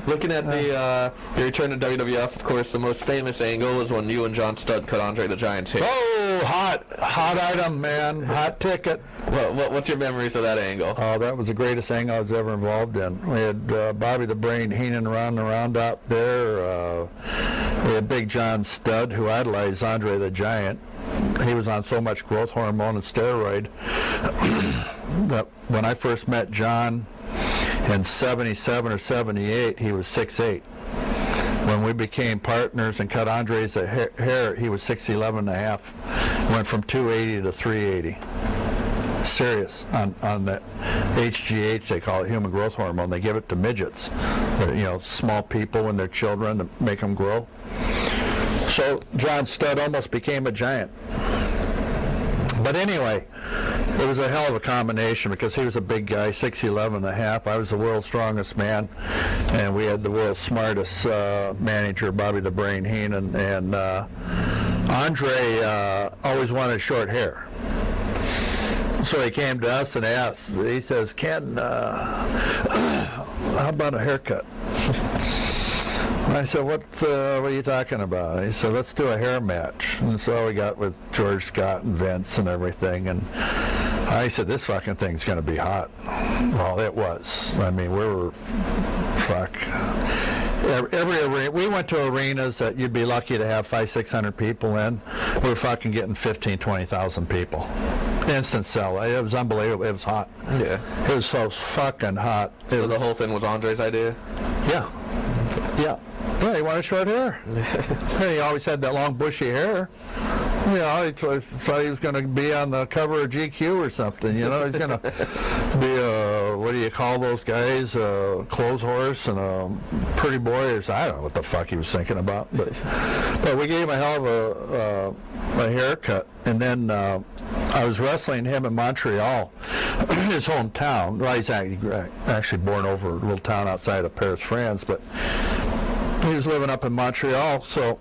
Looking at your return to WWF, of course, the most famous angle is when you and John Studd cut Andre the Giant's hair. Oh, hot item, man, hot ticket. What's your memories of that angle? Oh, that was the greatest angle I was ever involved in. We had Bobby the Brain Heenan running around out there. We had Big John Studd, who idolized Andre the Giant. He was on so much growth hormone and steroid that when I first met John in 77 or 78, he was 6'8". When we became partners and cut Andre's hair, he was 6'11 and a half. Went from 280 to 380. Serious on the HGH, they call it human growth hormone. They give it to midgets, small people and their children to make them grow. So John Studd almost became a giant. But anyway, it was a hell of a combination because he was a big guy, 6'11 and a half. I was the world's strongest man, and we had the world's smartest manager, Bobby the Brain Heenan. And Andre always wanted short hair. So he came to us and asked, he says, Ken, how about a haircut? I said, what are you talking about? He said, let's do a hair match. And so we got with George Scott and Vince and everything. And I said, this fucking thing's going to be hot. Well, it was. I mean, we were, every arena, we went to arenas that you'd be lucky to have 500-600 people in. We were fucking getting 15,000-20,000 people. Instant sell. It was unbelievable. It was hot. Yeah. It was so fucking hot. So the whole thing was Andre's idea? Yeah. Yeah. Yeah, he wanted short hair. He always had that long bushy hair. I thought he was going to be on the cover of GQ or something. He's going to be a, what do you call those guys, a clothes horse and a pretty boy, or I don't know what the fuck he was thinking about. But we gave him a hell of a haircut. And then I was wrestling him in Montreal, his hometown. Well, he's actually born over a little town outside of Paris, France, but he was living up in Montreal, so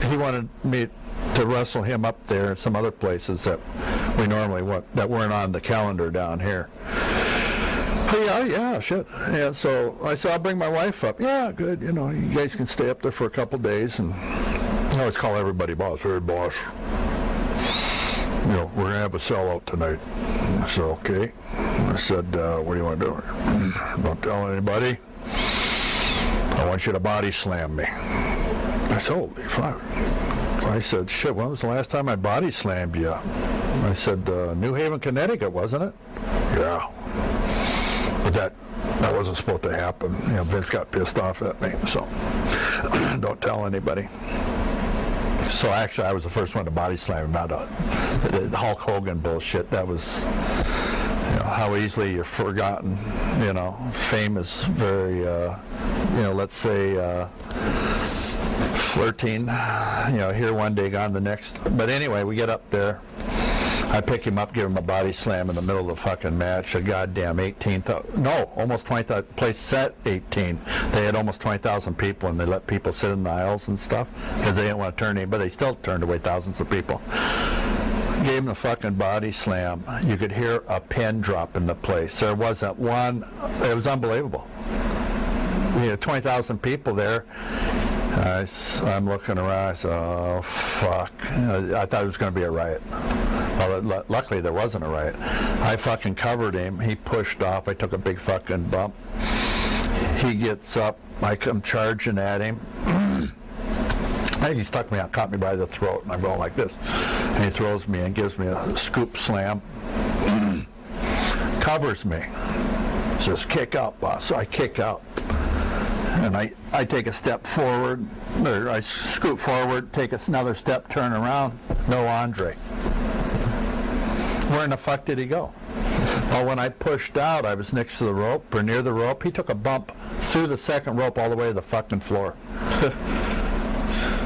he wanted me to wrestle him up there and some other places that we normally that weren't on the calendar down here. Yeah, shit. Yeah, so I said, I'll bring my wife up. Yeah, good. You guys can stay up there for a couple days. And I always call everybody boss. Hey, boss. We're going to have a sellout tonight. I said, okay. I said, what do you want to do? Don't tell anybody. I want you to body slam me. I said, holy fuck. I said, shit, when was the last time I body slammed you? I said, New Haven, Connecticut, wasn't it? Yeah. But that wasn't supposed to happen. Vince got pissed off at me, so don't tell anybody. So actually, I was the first one to body slam him, not the Hulk Hogan bullshit. That was how easily you're forgotten. Fame is very, let's say, flirting. Here one day, gone the next. But anyway, we get up there. I pick him up, give him a body slam in the middle of the fucking match. A goddamn 18,000, no, almost 20,000, place set 18. They had almost 20,000 people, and they let people sit in the aisles and stuff because they didn't want to turn anybody. They still turned away thousands of people. Gave him the fucking body slam. You could hear a pin drop in the place. There wasn't one. It was unbelievable. 20,000 people there. I'm looking around. I said, oh, fuck. I thought it was going to be a riot. Well, luckily there wasn't a riot. I fucking covered him. He pushed off. I took a big fucking bump. He gets up. I come charging at him. I think he stuck me out, caught me by the throat, and I'm going like this. And he throws me and gives me a scoop slam. Covers me. Says, kick out, boss. So I kick out. And I take a step forward, or I scoot forward, take another step, turn around. No Andre. Where in the fuck did he go? Well, when I pushed out, I was next to the rope, or near the rope. He took a bump through the second rope all the way to the fucking floor.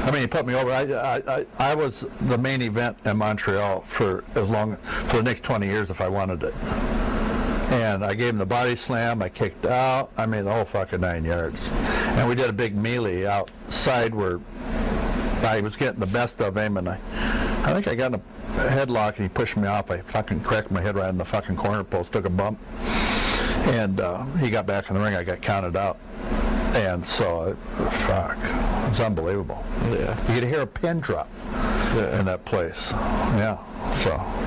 I mean, he put me over. I was the main event in Montreal for the next 20 years if I wanted it. And I gave him the body slam. I kicked out. I mean, the whole fucking 9 yards. And we did a big melee outside where I was getting the best of him, and I think I got in a headlock, and he pushed me off. I fucking cracked my head right in the fucking corner post, took a bump. And he got back in the ring. I got counted out. And so, fuck, it was unbelievable. Yeah. You could hear a pin drop in that place. Yeah, so.